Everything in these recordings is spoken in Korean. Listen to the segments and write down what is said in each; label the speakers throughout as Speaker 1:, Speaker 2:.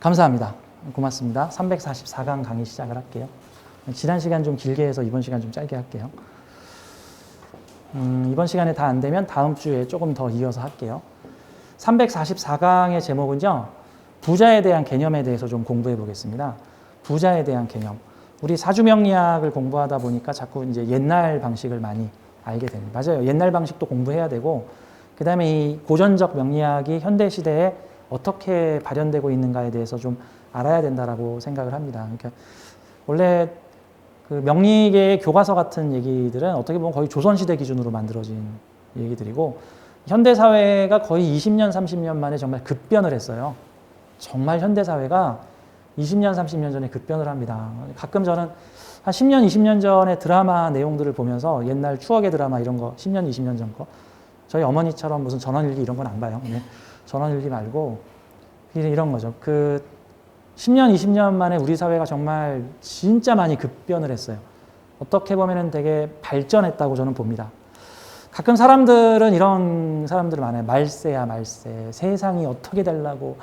Speaker 1: 감사합니다. 고맙습니다. 344강 강의 시작을 할게요. 지난 시간 좀 길게 해서 이번 시간 좀 짧게 할게요. 이번 시간에 다 안 되면 다음 주에 조금 더 이어서 할게요. 344강의 제목은요, 부자에 대한 개념에 대해서 좀 공부해 보겠습니다. 부자에 대한 개념. 우리 사주명리학을 공부하다 보니까 자꾸 이제 옛날 방식을 많이 알게 됩니다. 맞아요. 옛날 방식도 공부해야 되고, 그 다음에 이 고전적 명리학이 현대 시대에 어떻게 발현되고 있는가에 대해서 좀 알아야 된다라고 생각을 합니다. 그러니까 원래 그 명리계의 교과서 같은 얘기들은 어떻게 보면 거의 조선시대 기준으로 만들어진 얘기들이고, 현대사회가 거의 20년, 30년 만에 정말 급변을 했어요. 정말 현대사회가 20년, 30년 전에 급변을 합니다. 가끔 저는 한 10년, 20년 전의 드라마 내용들을 보면서 옛날 추억의 드라마 이런 거, 10년, 20년 전 거, 저희 어머니처럼 무슨 전원일기 이런 건 안 봐요. 네. 전원일기 말고 이런 거죠. 그 10년, 20년 만에 우리 사회가 정말 진짜 많이 급변을 했어요. 어떻게 보면은 되게 발전했다고 저는 봅니다. 가끔 사람들은 이런 사람들 많아요. 말세야, 말세. 세상이 어떻게 되려고.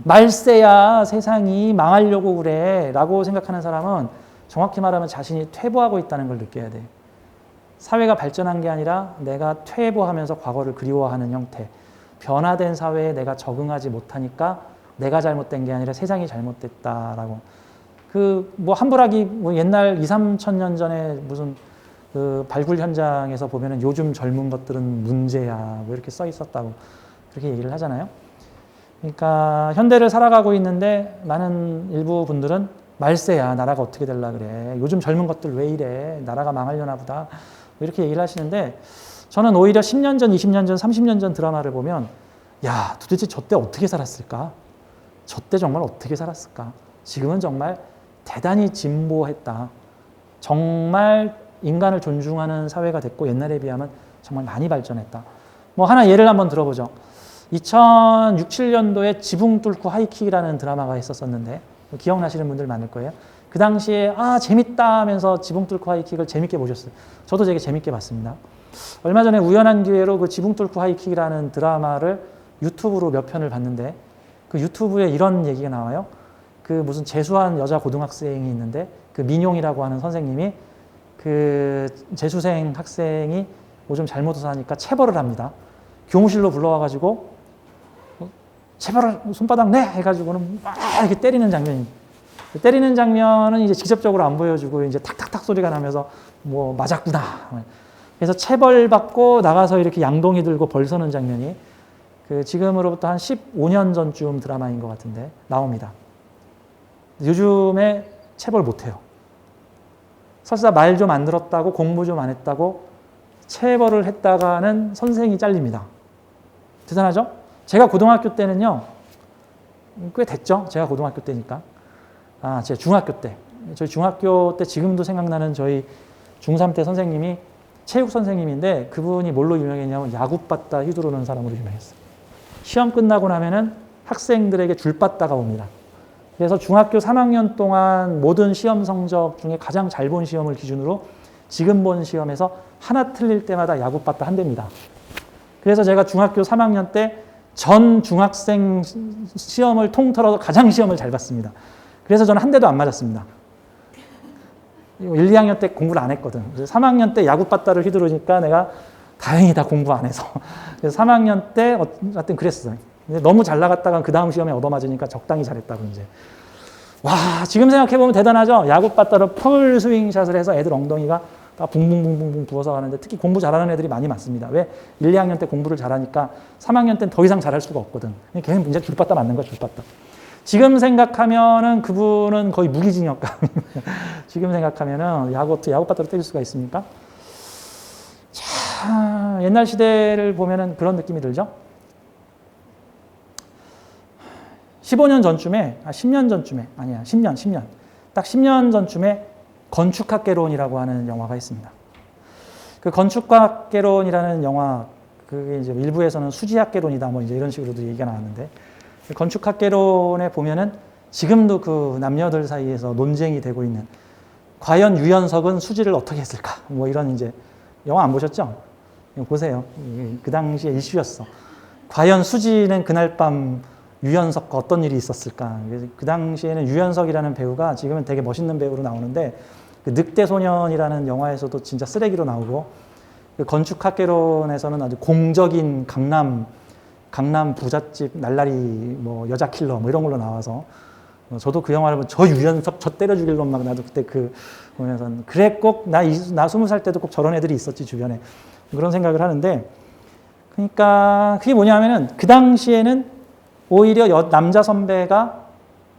Speaker 1: 말세야, 세상이 망하려고 그래. 라고 생각하는 사람은 정확히 말하면 자신이 퇴보하고 있다는 걸 느껴야 돼. 사회가 발전한 게 아니라 내가 퇴보하면서 과거를 그리워하는 형태. 변화된 사회에 내가 적응하지 못하니까 내가 잘못된 게 아니라 세상이 잘못됐다라고. 그 뭐 함부라기 뭐 옛날 2, 3천 년 전에 무슨 그 발굴 현장에서 보면은 요즘 젊은 것들은 문제야 뭐 이렇게 써 있었다고 그렇게 얘기를 하잖아요. 그러니까 현대를 살아가고 있는데 많은 일부 분들은 말세야, 나라가 어떻게 되려 그래, 요즘 젊은 것들 왜 이래, 나라가 망하려나 보다 뭐 이렇게 얘기를 하시는데, 저는 오히려 10년 전, 20년 전, 30년 전 드라마를 보면 야, 도대체 저 때 어떻게 살았을까? 저 때 정말 어떻게 살았을까? 지금은 정말 대단히 진보했다. 정말 인간을 존중하는 사회가 됐고 옛날에 비하면 정말 많이 발전했다. 뭐 하나 예를 한번 들어보죠. 2006, 7년도에 지붕 뚫고 하이킥이라는 드라마가 있었었는데 기억나시는 분들 많을 거예요. 그 당시에 아 재밌다 하면서 지붕 뚫고 하이킥을 재밌게 보셨어요. 저도 되게 재밌게 봤습니다. 얼마 전에 우연한 기회로 그 지붕 뚫고 하이킥이라는 드라마를 유튜브로 몇 편을 봤는데, 그 유튜브에 이런 얘기가 나와요. 그 무슨 재수한 여자 고등학생이 있는데 그 민용이라고 하는 선생님이 그 재수생 학생이 뭐 좀 잘못해서 하니까 체벌을 합니다. 교무실로 불러와가지고 체벌을 손바닥 내 해가지고는 막 이렇게 때리는 장면이. 때리는 장면은 이제 직접적으로 안 보여주고 이제 탁탁탁 소리가 나면서 뭐 맞았구나. 그래서 체벌받고 나가서 이렇게 양동이 들고 벌 서는 장면이 그 지금으로부터 한 15년 전쯤 드라마인 것 같은데 나옵니다. 요즘에 체벌 못해요. 설사 말 좀 안 들었다고 공부 좀 안 했다고 체벌을 했다가는 선생이 잘립니다. 대단하죠? 제가 고등학교 때는요, 꽤 됐죠? 제가 고등학교 때니까. 아, 제가 중학교 때. 저희 중학교 때 지금도 생각나는 저희 중3 때 선생님이 체육 선생님인데 그분이 뭘로 유명했냐면 야구빠따 휘두르는 사람으로 유명했어요. 시험 끝나고 나면은 학생들에게 줄빠따가 옵니다. 그래서 중학교 3학년 동안 모든 시험 성적 중에 가장 잘 본 시험을 기준으로 지금 본 시험에서 하나 틀릴 때마다 야구빠따 한 대입니다. 그래서 제가 중학교 3학년 때 전 중학생 시험을 통틀어서 가장 시험을 잘 봤습니다. 그래서 저는 한 대도 안 맞았습니다. 1, 2학년 때 공부를 안 했거든. 그래서 3학년 때 야구빠따를 휘두르니까 내가 다행이다 공부 안 해서. 그래서 3학년 때 하여튼 그랬어요. 근데 너무 잘 나갔다가 그 다음 시험에 얻어맞으니까 적당히 잘했다고 이제. 와, 지금 생각해보면 대단하죠? 야구빠따로 풀 스윙샷을 해서 애들 엉덩이가 다 붕붕붕붕 부어서 가는데 특히 공부 잘하는 애들이 많이 많습니다. 왜? 1, 2학년 때 공부를 잘하니까 3학년 때는 더 이상 잘할 수가 없거든. 걔는 이제 줄빠따 맞는 거야, 줄빠따. 지금 생각하면은 그분은 거의 무기징역감. 지금 생각하면은 야구빠따로 때릴 수가 있습니까? 자, 옛날 시대를 보면은 그런 느낌이 들죠? 15년 전쯤에, 10년 전쯤에, 아니야, 10년. 딱 10년 전쯤에 건축학개론이라고 하는 영화가 있습니다. 그 건축학개론이라는 영화, 그게 이제 일부에서는 수지학개론이다, 뭐 이제 이런 식으로도 얘기가 나왔는데, 건축학개론에 보면은 지금도 그 남녀들 사이에서 논쟁이 되고 있는 과연 유연석은 수지를 어떻게 했을까? 뭐 이런 이제 영화 안 보셨죠? 이거 보세요. 그 당시에 이슈였어. 과연 수지는 그날 밤 유연석과 어떤 일이 있었을까? 그 당시에는 유연석이라는 배우가 지금은 되게 멋있는 배우로 나오는데 그 늑대소년이라는 영화에서도 진짜 쓰레기로 나오고 그 건축학개론에서는 아주 공적인 강남 부잣집 날라리 뭐 여자 킬러 뭐 이런 걸로 나와서 저도 그 영화를 보면 저 유연석 저 때려 죽일 놈 막 나도 그때 그 보면서 그래 꼭 나 20살 때도 꼭 저런 애들이 있었지 주변에 그런 생각을 하는데 그러니까 그게 뭐냐면은 그 당시에는 오히려 남자 선배가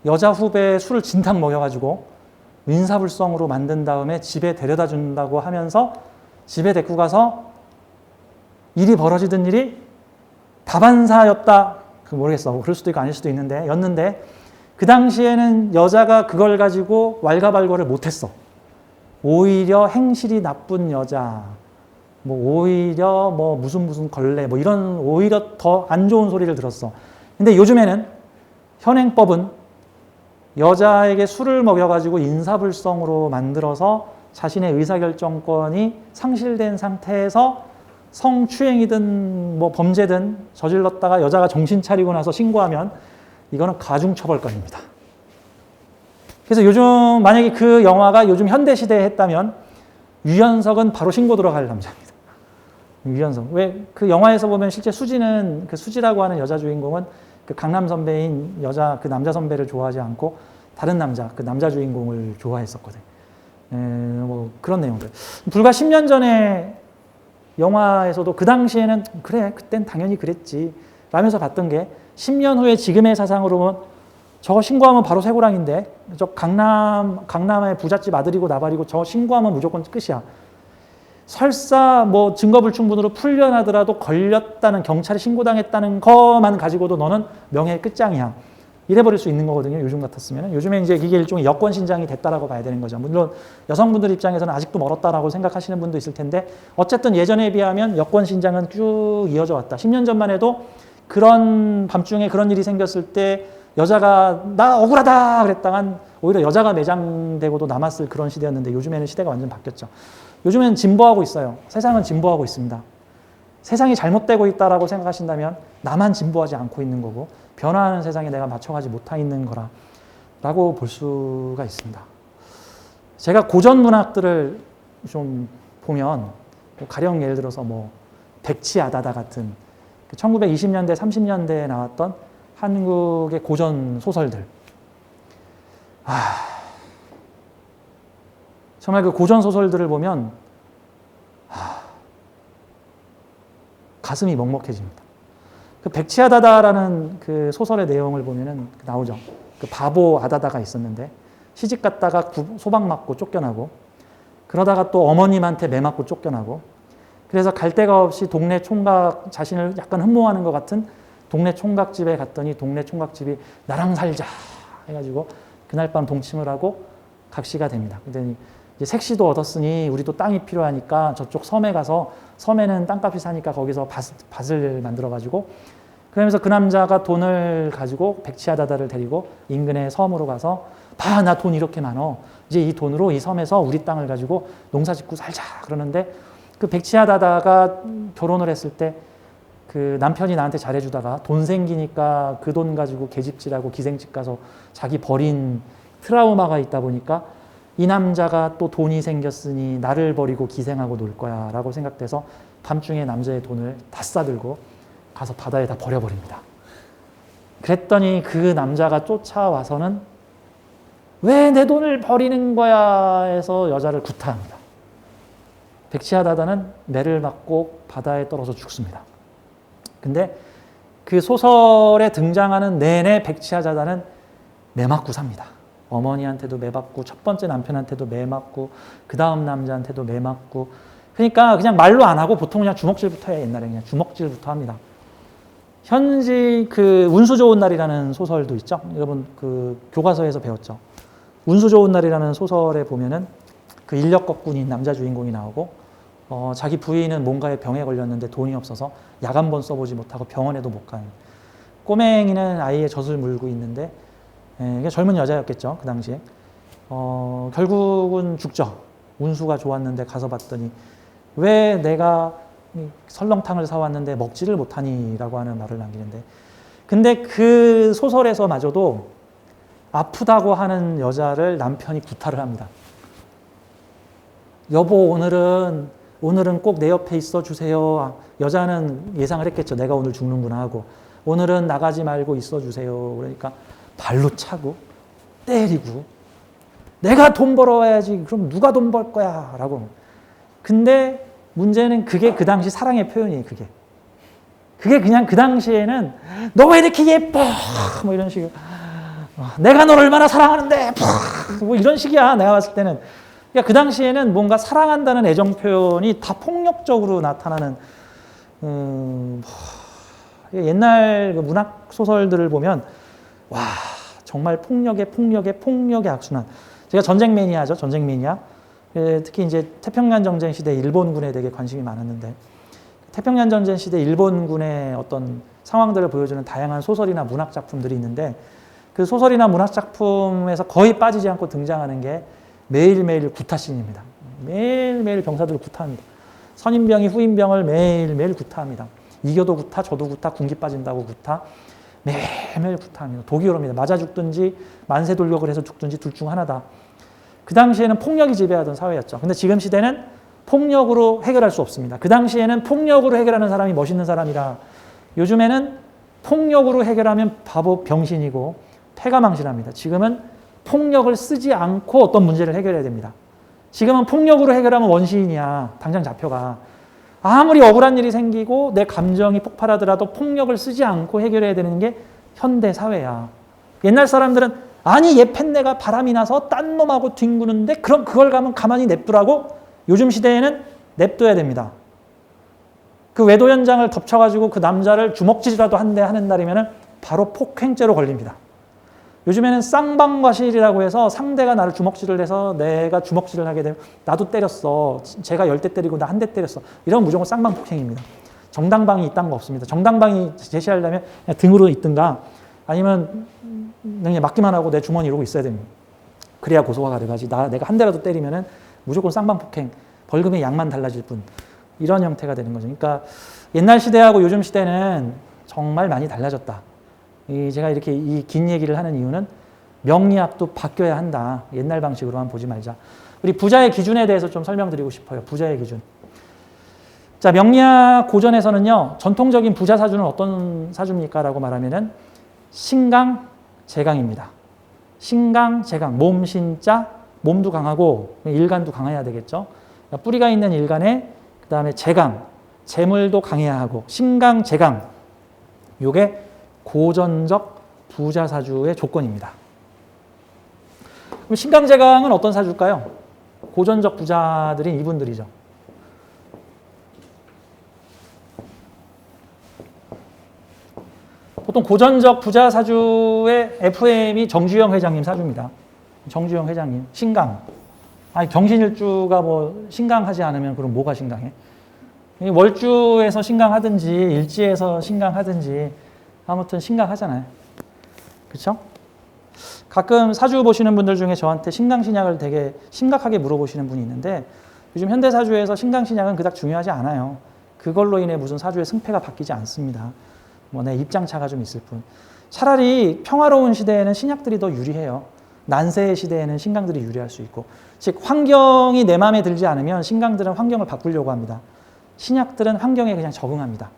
Speaker 1: 여자 후배의 술을 진탕 먹여가지고 인사불성으로 만든 다음에 집에 데려다 준다고 하면서 집에 데리고 가서 일이 벌어지던 일이 다반사였다. 모르겠어. 그럴 수도 있고 아닐 수도 였는데 그 당시에는 여자가 그걸 가지고 왈가왈부를 못했어. 오히려 행실이 나쁜 여자, 뭐 오히려 뭐 무슨 걸레, 뭐 이런 오히려 더 안 좋은 소리를 들었어. 근데 요즘에는 현행법은 여자에게 술을 먹여가지고 인사불성으로 만들어서 자신의 의사결정권이 상실된 상태에서 성추행이든 뭐 범죄든 저질렀다가 여자가 정신 차리고 나서 신고하면 이거는 가중처벌권입니다. 그래서 요즘 만약에 그 영화가 요즘 현대시대에 했다면 유연석은 바로 신고 들어갈 남자입니다. 유연석. 왜 그 영화에서 보면 실제 수지는 그 수지라고 하는 여자 주인공은 그 강남 선배인 그 남자 선배를 좋아하지 않고 다른 남자, 그 남자 주인공을 좋아했었거든. 뭐 그런 내용들. 불과 10년 전에 영화에서도 그 당시에는 그래, 그땐 당연히 그랬지 라면서 봤던 게 10년 후에 지금의 사상으로 보면 저거 신고하면 바로 쇠고랑인데 저 강남의 부잣집 아들이고 나발이고 저거 신고하면 무조건 끝이야. 설사 뭐 증거불충분으로 풀려나더라도 걸렸다는 경찰에 신고당했다는 것만 가지고도 너는 명예의 끝장이야. 이래버릴 수 있는 거거든요. 요즘 같았으면. 요즘에 이제 이게 일종의 여권 신장이 됐다라고 봐야 되는 거죠. 물론 여성분들 입장에서는 아직도 멀었다라고 생각하시는 분도 있을 텐데 어쨌든 예전에 비하면 여권 신장은 쭉 이어져 왔다. 10년 전만 해도 그런 밤중에 그런 일이 생겼을 때 여자가 나 억울하다 그랬다간 오히려 여자가 매장되고도 남았을 그런 시대였는데 요즘에는 시대가 완전 바뀌었죠. 요즘에는 진보하고 있어요. 세상은 진보하고 있습니다. 세상이 잘못되고 있다라고 생각하신다면 나만 진보하지 않고 있는 거고 변화하는 세상에 내가 맞춰가지 못하 있는 거라고 볼 수가 있습니다. 제가 고전 문학들을 좀 보면 가령 예를 들어서 뭐 백치아다다 같은 1920년대, 30년대에 나왔던 한국의 고전 소설들. 정말 그 고전 소설들을 보면 가슴이 먹먹해집니다. 그 백치아다다라는 그 소설의 내용을 보면은 나오죠. 그 바보 아다다가 있었는데 시집 갔다가 소방 맞고 쫓겨나고 그러다가 또 어머님한테 매 맞고 쫓겨나고 그래서 갈 데가 없이 동네 총각 자신을 약간 흠모하는 것 같은 동네 총각집에 갔더니 동네 총각집이 나랑 살자 해가지고 그날 밤 동침을 하고 각시가 됩니다. 그랬더니 이제 색시도 얻었으니 우리도 땅이 필요하니까 저쪽 섬에 가서 섬에는 땅값이 사니까 거기서 밭을 만들어가지고 그러면서 그 남자가 돈을 가지고 백치아다다를 데리고 인근의 섬으로 가서 봐, 나 돈 이렇게 많어. 이제 이 돈으로 이 섬에서 우리 땅을 가지고 농사 짓고 살자. 그러는데 그 백치아다다가 결혼을 했을 때 그 남편이 나한테 잘해주다가 돈 생기니까 그 돈 가지고 계집질하고 기생집 가서 자기 버린 트라우마가 있다 보니까 이 남자가 또 돈이 생겼으니 나를 버리고 기생하고 놀 거야 라고 생각돼서 밤중에 남자의 돈을 다 싸들고 가서 바다에 다 버려버립니다. 그랬더니 그 남자가 쫓아와서는 왜 내 돈을 버리는 거야 해서 여자를 구타합니다. 백치아다다는 매를 맞고 바다에 떨어져 죽습니다. 근데 그 소설에 등장하는 내내 백치아다다는 매 맞고 삽니다. 어머니한테도 매 맞고 첫 번째 남편한테도 매 맞고 그 다음 남자한테도 매 맞고 그러니까 그냥 말로 안 하고 보통 그냥 주먹질부터 해요. 옛날에 그냥 주먹질부터 합니다. 현지 그 운수 좋은 날이라는 소설도 있죠. 여러분 그 교과서에서 배웠죠. 운수 좋은 날이라는 소설에 보면은 그 인력거꾼인 남자 주인공이 나오고 자기 부인은 뭔가에 병에 걸렸는데 돈이 없어서 약 한 번 써보지 못하고 병원에도 못 가는 꼬맹이는 아이의 젖을 물고 있는데 젊은 여자였겠죠 그 당시에 결국은 죽죠. 운수가 좋았는데 가서 봤더니 왜 내가 설렁탕을 사왔는데 먹지를 못하니라고 하는 말을 남기는데, 근데 그 소설에서마저도 아프다고 하는 여자를 남편이 구타를 합니다. 여보, 오늘은 꼭 내 옆에 있어 주세요. 여자는 예상을 했겠죠. 내가 오늘 죽는구나 하고. 오늘은 나가지 말고 있어 주세요. 그러니까 발로 차고 때리고, 내가 돈 벌어야지. 그럼 누가 돈 벌 거야? 라고. 근데 문제는 그게 그 당시 사랑의 표현이에요. 그게 그냥 그 당시에는 너 왜 이렇게 예뻐? 뭐 이런 식으로. 내가 너를 얼마나 사랑하는데? 뭐 이런 식이야. 내가 봤을 때는. 그러니까 그 당시에는 뭔가 사랑한다는 애정 표현이 다 폭력적으로 나타나는, 옛날 그 문학 소설들을 보면 와, 정말 폭력의 악순환. 제가 전쟁 매니아죠. 전쟁 매니아. 특히 이제 태평양 전쟁 시대 일본군에 되게 관심이 많았는데, 태평양 전쟁 시대 일본군의 어떤 상황들을 보여주는 다양한 소설이나 문학 작품들이 있는데, 그 소설이나 문학 작품에서 거의 빠지지 않고 등장하는 게 매일매일 구타씬입니다. 매일매일 병사들을 구타합니다. 선임병이 후임병을 매일매일 구타합니다. 이겨도 구타, 져도 구타, 군기 빠진다고 구타, 매일매일 구타합니다. 독이 오릅니다. 맞아 죽든지 만세 돌격을 해서 죽든지 둘 중 하나다. 그 당시에는 폭력이 지배하던 사회였죠. 근데 지금 시대는 폭력으로 해결할 수 없습니다. 그 당시에는 폭력으로 해결하는 사람이 멋있는 사람이라, 요즘에는 폭력으로 해결하면 바보 병신이고 패가망신합니다. 지금은 폭력을 쓰지 않고 어떤 문제를 해결해야 됩니다. 지금은 폭력으로 해결하면 원시인이야. 당장 잡혀가. 아무리 억울한 일이 생기고 내 감정이 폭발하더라도 폭력을 쓰지 않고 해결해야 되는 게 현대 사회야. 옛날 사람들은 아니 얘 팬내가 바람이 나서 딴 놈하고 뒹구는데 그럼 그걸 가면 가만히 냅두라고? 요즘 시대에는 냅둬야 됩니다. 그 외도 현장을 덮쳐가지고 그 남자를 주먹질이라도 한대 하는 날이면 바로 폭행죄로 걸립니다. 요즘에는 쌍방과실이라고 해서 상대가 나를 주먹질을 해서 내가 주먹질을 하게 되면 나도 때렸어. 제가 10대 때리고 나 한 대 때렸어. 이러면 무조건 쌍방폭행입니다. 정당방위 이딴 거 없습니다. 정당방위 제시하려면 그냥 등으로 있든가 아니면 그냥 맞기만 하고 내 주머니 이러고 있어야 됩니다. 그래야 고소가 가능하지. 내가 한 대라도 때리면은 무조건 쌍방폭행, 벌금의 양만 달라질 뿐. 이런 형태가 되는 거죠. 그러니까 옛날 시대하고 요즘 시대는 정말 많이 달라졌다. 제가 이렇게 이 긴 얘기를 하는 이유는 명리학도 바뀌어야 한다. 옛날 방식으로만 보지 말자. 우리 부자의 기준에 대해서 좀 설명드리고 싶어요. 부자의 기준. 자, 명리학 고전에서는요, 전통적인 부자 사주는 어떤 사주입니까? 라고 말하면은 신강, 재강입니다. 신강, 재강. 몸, 신자, 몸도 강하고 일간도 강해야 되겠죠. 그러니까 뿌리가 있는 일간에 그 다음에 재강, 재물도 강해야 하고 신강, 재강. 요게 고전적 부자 사주의 조건입니다. 그럼 신강, 재강은 어떤 사주일까요? 고전적 부자들인 이분들이죠. 보통 고전적 부자 사주의 FM이 정주영 회장님 사주입니다. 정주영 회장님, 신강. 아니, 경신일주가 뭐 신강하지 않으면 그럼 뭐가 신강해? 월주에서 신강하든지 일지에서 신강하든지 아무튼 신강하잖아요. 그렇죠? 가끔 사주 보시는 분들 중에 저한테 신강신약을 되게 심각하게 물어보시는 분이 있는데, 요즘 현대사주에서 신강신약은 그닥 중요하지 않아요. 그걸로 인해 무슨 사주의 승패가 바뀌지 않습니다. 뭐 내 입장차가 좀 있을 뿐. 차라리 평화로운 시대에는 신약들이 더 유리해요. 난세의 시대에는 신강들이 유리할 수 있고, 즉 환경이 내 마음에 들지 않으면 신강들은 환경을 바꾸려고 합니다. 신약들은 환경에 그냥 적응합니다.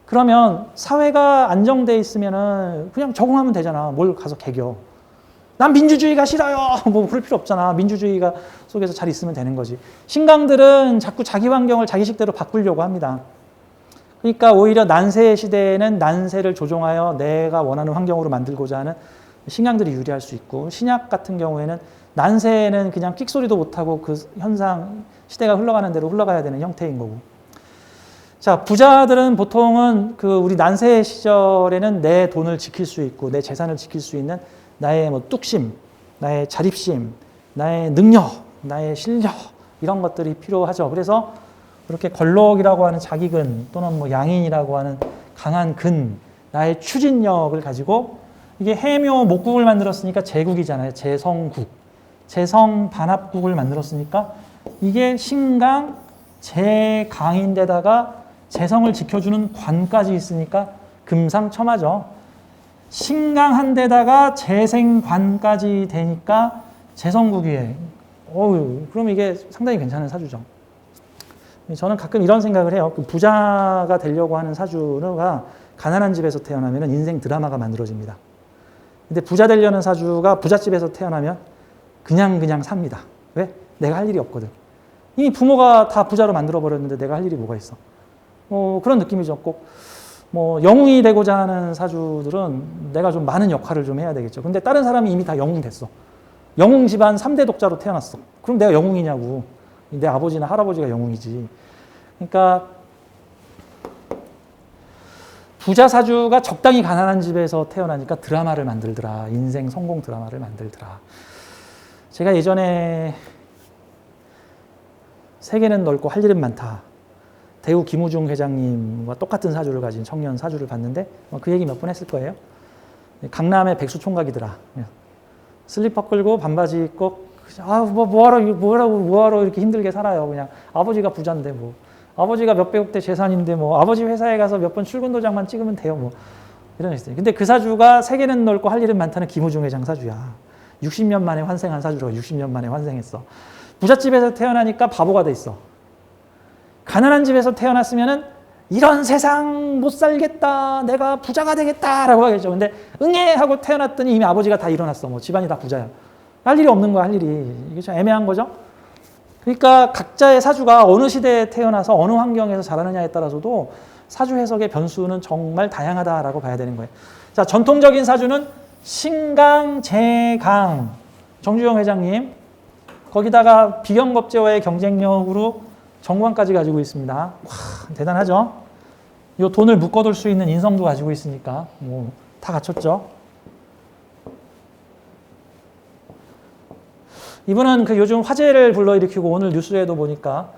Speaker 1: 그러면 사회가 안정돼 있으면 그냥 적응하면 되잖아. 뭘 가서 개겨. 난 민주주의가 싫어요. 뭐 그럴 필요 없잖아. 민주주의가 속에서 잘 있으면 되는 거지. 신강들은 자꾸 자기 환경을 자기 식대로 바꾸려고 합니다. 그러니까 오히려 난세의 시대에는 난세를 조종하여 내가 원하는 환경으로 만들고자 하는 신강들이 유리할 수 있고, 신약 같은 경우에는 난세에는 그냥 끽소리도 못하고 그 현상, 시대가 흘러가는 대로 흘러가야 되는 형태인 거고. 자, 부자들은 보통은 그 우리 난세 시절에는 내 돈을 지킬 수 있고 내 재산을 지킬 수 있는 나의 뭐 뚝심, 나의 자립심, 나의 능력, 나의 실력, 이런 것들이 필요하죠. 그래서 그렇게 걸럭이라고 하는 자기근 또는 뭐 양인이라고 하는 강한 근, 나의 추진력을 가지고 이게 해묘 목국을 만들었으니까 제국이잖아요. 제성국. 제성 반합국을 만들었으니까 이게 신강, 제강인데다가 재성을 지켜주는 관까지 있으니까 금상첨화죠. 신강한 데다가 재생관까지 되니까 재성국이에요. 그럼 이게 상당히 괜찮은 사주죠. 저는 가끔 이런 생각을 해요. 부자가 되려고 하는 사주가 가난한 집에서 태어나면 인생 드라마가 만들어집니다. 근데 부자 되려는 사주가 부잣집에서 태어나면 그냥 삽니다. 왜? 내가 할 일이 없거든. 이미 부모가 다 부자로 만들어버렸는데 내가 할 일이 뭐가 있어. 그런 느낌이죠. 꼭 영웅이 되고자 하는 사주들은 내가 좀 많은 역할을 좀 해야 되겠죠. 근데 다른 사람이 이미 다 영웅 됐어. 영웅 집안 3대 독자로 태어났어. 그럼 내가 영웅이냐고. 내 아버지나 할아버지가 영웅이지. 그러니까 부자 사주가 적당히 가난한 집에서 태어나니까 드라마를 만들더라. 인생 성공 드라마를 만들더라. 제가 예전에 세계는 넓고 할 일은 많다. 대우 김우중 회장님과 똑같은 사주를 가진 청년 사주를 봤는데 그 얘기 몇 번 했을 거예요. 강남의 백수총각이더라. 슬리퍼 끌고 반바지 입고 뭐하러 이렇게 힘들게 살아요. 그냥 아버지가 부자인데 뭐 아버지가 몇백억대 재산인데 뭐 아버지 회사에 가서 몇 번 출근 도장만 찍으면 돼요. 뭐 이런 했어요. 근데 그 사주가 세계는 넓고 할 일은 많다는 김우중 회장 사주야. 60년 만에 환생한 사주로 60년 만에 환생했어. 부잣집에서 태어나니까 바보가 돼 있어. 가난한 집에서 태어났으면은 이런 세상 못 살겠다. 내가 부자가 되겠다라고 하겠죠. 근데 응애 하고 태어났더니 이미 아버지가 다 일어났어. 뭐 집안이 다 부자야. 할 일이 없는 거야, 할 일이. 이게 좀 애매한 거죠. 그러니까 각자의 사주가 어느 시대에 태어나서 어느 환경에서 자라느냐에 따라서도 사주 해석의 변수는 정말 다양하다라고 봐야 되는 거예요. 자, 전통적인 사주는 신강, 재강. 정주영 회장님. 거기다가 비경겁제와의 경쟁력으로 정관까지 가지고 있습니다. 와, 대단하죠? 이 돈을 묶어둘 수 있는 인성도 가지고 있으니까 다 갖췄죠. 이분은 요즘 화제를 불러일으키고 오늘 뉴스에도 보니까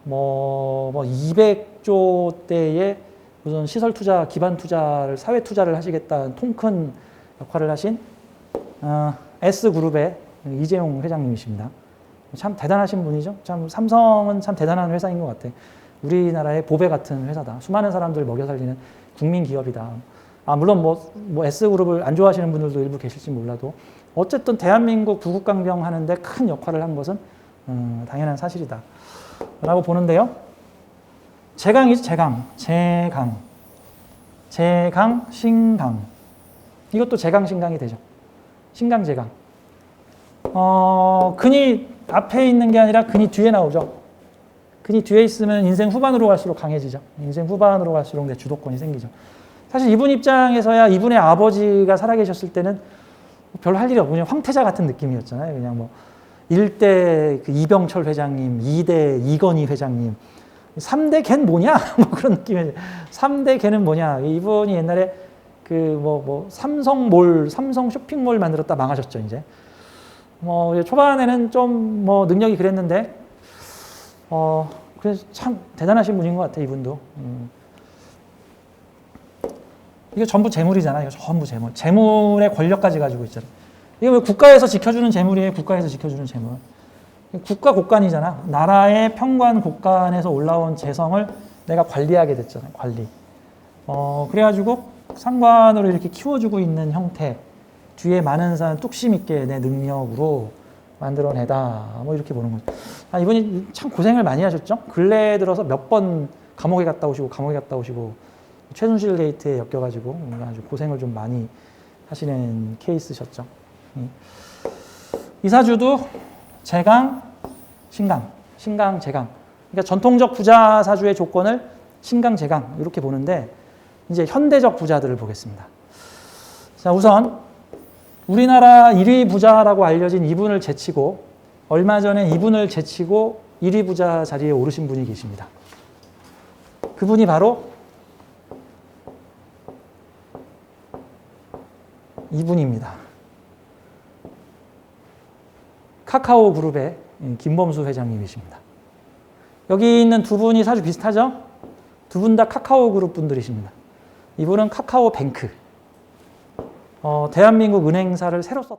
Speaker 1: 200조대의 무슨 시설 투자, 기반 투자를 사회 투자를 하시겠다는 통 큰 역할을 하신 S그룹의 이재용 회장님이십니다. 참 대단하신 분이죠. 참 삼성은 참 대단한 회사인 것 같아. 우리나라의 보배 같은 회사다. 수많은 사람들 먹여 살리는 국민 기업이다. 물론 S그룹을 안 좋아하시는 분들도 일부 계실지 몰라도 어쨌든 대한민국 구국강병 하는데 큰 역할을 한 것은 당연한 사실이다. 라고 보는데요. 재강이죠. 재강, 신강. 이것도 재강, 신강이 되죠. 신강, 재강. 근이 앞에 있는 게 아니라 근이 뒤에 나오죠. 근이 뒤에 있으면 인생 후반으로 갈수록 강해지죠. 인생 후반으로 갈수록 내 주도권이 생기죠. 사실 이분 입장에서야 이분의 아버지가 살아계셨을 때는 별로 할 일이 없고 그냥 황태자 같은 느낌이었잖아요. 그냥 1대 이병철 회장님, 2대 이건희 회장님, 3대 걔는 뭐냐? 그런 느낌이에요. 3대 걔는 뭐냐? 이분이 옛날에 삼성 쇼핑몰 만들었다 망하셨죠, 이제. 초반에는 좀 능력이 그랬는데, 그래서 참 대단하신 분인 것 같아, 이분도. 이게 전부 재물이잖아요. 이거 전부 재물. 재물의 권력까지 가지고 있잖아요. 이게 왜 국가에서 지켜주는 재물이에요? 국가에서 지켜주는 재물. 국가 곳간이잖아. 나라의 평관 곳간에서 올라온 재성을 내가 관리하게 됐잖아요. 관리. 그래가지고 상관으로 이렇게 키워주고 있는 형태. 뒤에 많은 사람 뚝심 있게 내 능력으로 만들어내다. 이렇게 보는 거죠. 이분이 참 고생을 많이 하셨죠? 근래에 들어서 몇 번 감옥에 갔다 오시고, 최순실 게이트에 엮여가지고 아주 고생을 좀 많이 하시는 케이스셨죠. 이 사주도 재강, 신강, 재강. 그러니까 전통적 부자 사주의 조건을 신강, 재강 이렇게 보는데 이제 현대적 부자들을 보겠습니다. 자, 우선 우리나라 1위 부자라고 알려진 이분을 제치고 얼마 전에 이분을 제치고 1위 부자 자리에 오르신 분이 계십니다. 그분이 바로 이분입니다. 카카오 그룹의 김범수 회장님이십니다. 여기 있는 두 분이 사주 비슷하죠? 두 분 다 카카오 그룹 분들이십니다. 이분은 카카오 뱅크. 대한민국 은행사를 새로 썼